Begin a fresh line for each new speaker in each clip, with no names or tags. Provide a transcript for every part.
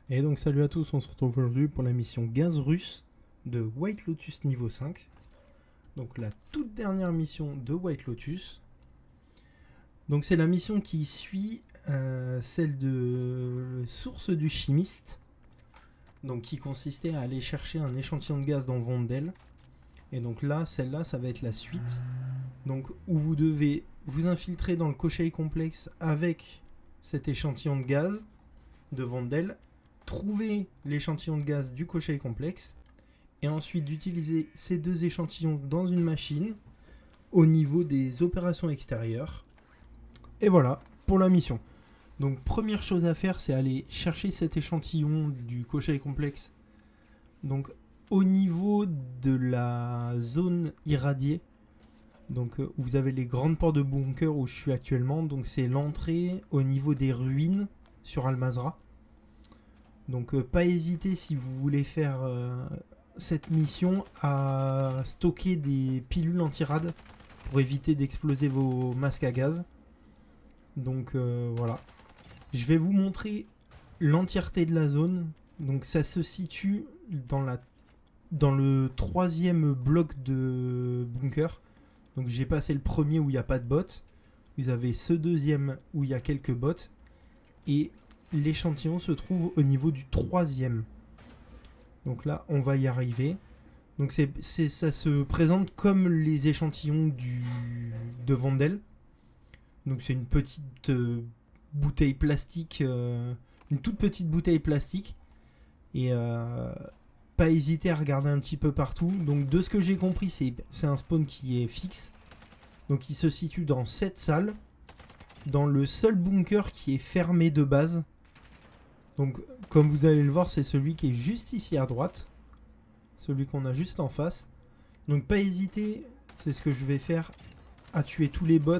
Et donc salut à tous, on se retrouve aujourd'hui pour la mission Gaz russe de White Lotus niveau 5. Donc la toute dernière mission de White Lotus. Donc c'est la mission qui suit celle de source du chimiste. Donc qui consistait à aller chercher un échantillon de gaz dans Vondel. Et donc là, celle-là, ça va être la suite. Donc où vous devez vous infiltrer dans le Koshei complexe avec cet échantillon de gaz de Vondel, trouver l'échantillon de gaz du Koshei complexe et ensuite d'utiliser ces deux échantillons dans une machine au niveau des opérations extérieures. Et voilà pour la mission. Donc première chose à faire, c'est aller chercher cet échantillon du Koshei complexe. Donc au niveau de la zone irradiée, donc vous avez les grandes portes de bunker où je suis actuellement. Donc c'est l'entrée au niveau des ruines sur Al-Mazrah. Donc pas hésiter si vous voulez faire cette mission à stocker des pilules anti-rad pour éviter d'exploser vos masques à gaz. Donc voilà. Je vais vous montrer l'entièreté de la zone. Donc ça se situe dans le troisième bloc de bunker. Donc j'ai passé le premier où il n'y a pas de bots. Vous avez ce deuxième où il y a quelques bots. Et l'échantillon se trouve au niveau du troisième. Donc là, on va y arriver. Donc ça se présente comme les échantillons de Vondel. Donc c'est une petite bouteille plastique, une toute petite bouteille plastique. Et pas hésiter à regarder un petit peu partout. Donc de ce que j'ai compris, c'est un spawn qui est fixe. Donc il se situe dans cette salle, dans le seul bunker qui est fermé de base. Donc comme vous allez le voir, c'est celui qui est juste ici à droite. Celui qu'on a juste en face. Donc pas hésiter, c'est ce que je vais faire, à tuer tous les bots,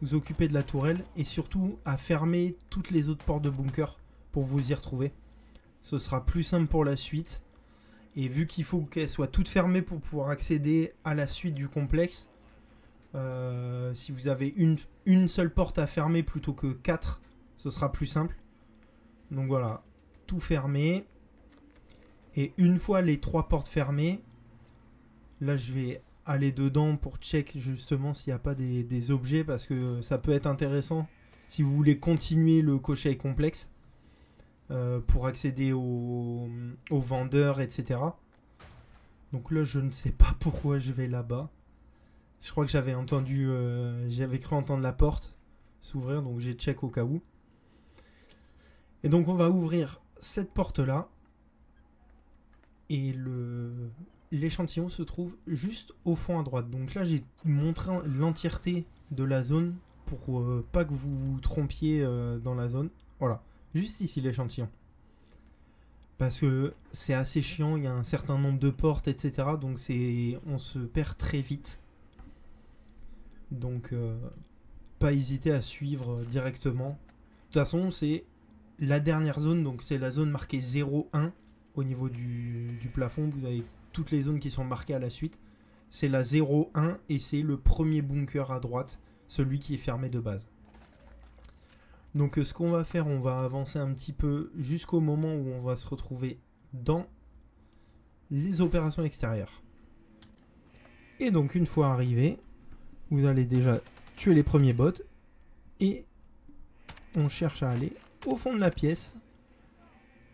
vous occuper de la tourelle et surtout à fermer toutes les autres portes de bunker pour vous y retrouver. Ce sera plus simple pour la suite. Et vu qu'il faut qu'elles soient toutes fermées pour pouvoir accéder à la suite du complexe, si vous avez une seule porte à fermer plutôt que 4, ce sera plus simple. Donc voilà, tout fermé. Et une fois les 3 portes fermées, là je vais aller dedans pour check justement s'il n'y a pas des objets, parce que ça peut être intéressant si vous voulez continuer le Koshei complexe pour accéder aux vendeurs, etc. Donc là je ne sais pas pourquoi je vais là-bas. Je crois que j'avais cru entendre la porte s'ouvrir, donc j'ai check au cas où. Et donc on va ouvrir cette porte là. Et l'échantillon se trouve juste au fond à droite. Donc là j'ai montré l'entièreté de la zone pour pas que vous vous trompiez dans la zone. Voilà, juste ici l'échantillon. Parce que c'est assez chiant, il y a un certain nombre de portes, etc. Donc on se perd très vite. Donc pas hésiter à suivre directement. De toute façon c'est la dernière zone, donc c'est la zone marquée 0-1 au niveau du plafond. Vous avez toutes les zones qui sont marquées à la suite. C'est la 0-1 et c'est le premier bunker à droite, celui qui est fermé de base. Donc ce qu'on va faire, on va avancer un petit peu jusqu'au moment où on va se retrouver dans les opérations extérieures. Et donc une fois arrivé, vous allez déjà tuer les premiers bots et on cherche à aller au fond de la pièce,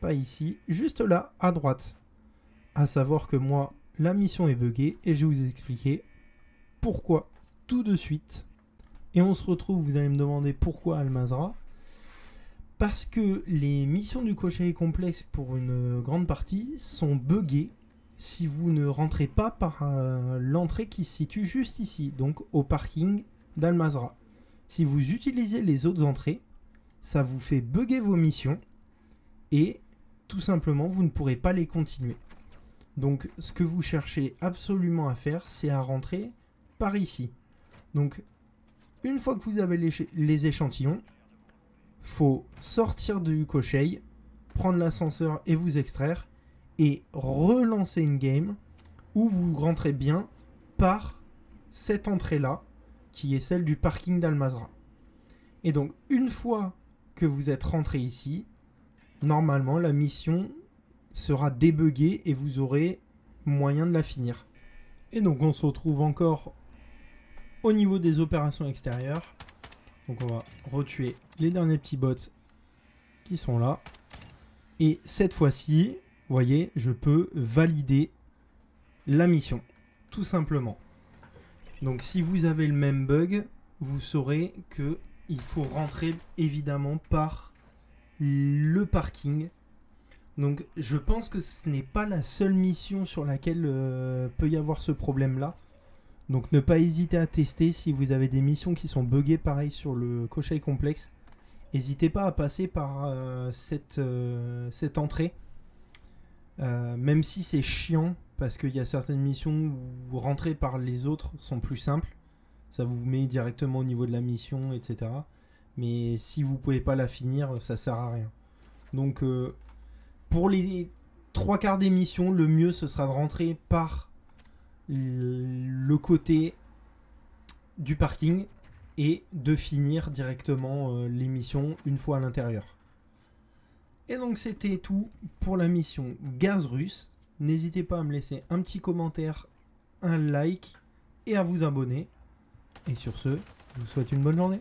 pas ici, juste là à droite. À savoir que moi, la mission est buggée et je vais vous expliquer pourquoi tout de suite. Et on se retrouve, vous allez me demander pourquoi Al-Mazrah. Parce que les missions du Koshei complexe pour une grande partie sont buggées si vous ne rentrez pas par l'entrée qui se situe juste ici, donc au parking d'Al-Mazrah. Si vous utilisez les autres entrées, ça vous fait bugger vos missions et tout simplement vous ne pourrez pas les continuer. Donc ce que vous cherchez absolument à faire, c'est à rentrer par ici. Donc une fois que vous avez les échantillons, faut sortir du Koshei, prendre l'ascenseur et vous extraire et relancer une game où vous rentrez bien par cette entrée là qui est celle du parking d'Al-Mazrah. Et donc une fois que vous êtes rentré ici, normalement la mission sera débuggée et vous aurez moyen de la finir. Et donc on se retrouve encore au niveau des opérations extérieures. Donc on va retuer les derniers petits bots qui sont là. Et cette fois-ci, vous voyez, je peux valider la mission, tout simplement. Donc si vous avez le même bug, vous saurez que il faut rentrer évidemment par le parking. Donc je pense que ce n'est pas la seule mission sur laquelle peut y avoir ce problème-là. Donc ne pas hésiter à tester si vous avez des missions qui sont buggées pareil sur le Koshai complexe. N'hésitez pas à passer par cette entrée. Même si c'est chiant, parce qu'il y a certaines missions où rentrer par les autres sont plus simples. Ça vous met directement au niveau de la mission, etc. Mais si vous pouvez pas la finir, ça sert à rien. Donc pour les 3/4 des missions, le mieux ce sera de rentrer par le côté du parking et de finir directement les missions une fois à l'intérieur. Et donc c'était tout pour la mission Gaz Russe. N'hésitez pas à me laisser un petit commentaire, un like et à vous abonner. Et sur ce, je vous souhaite une bonne journée.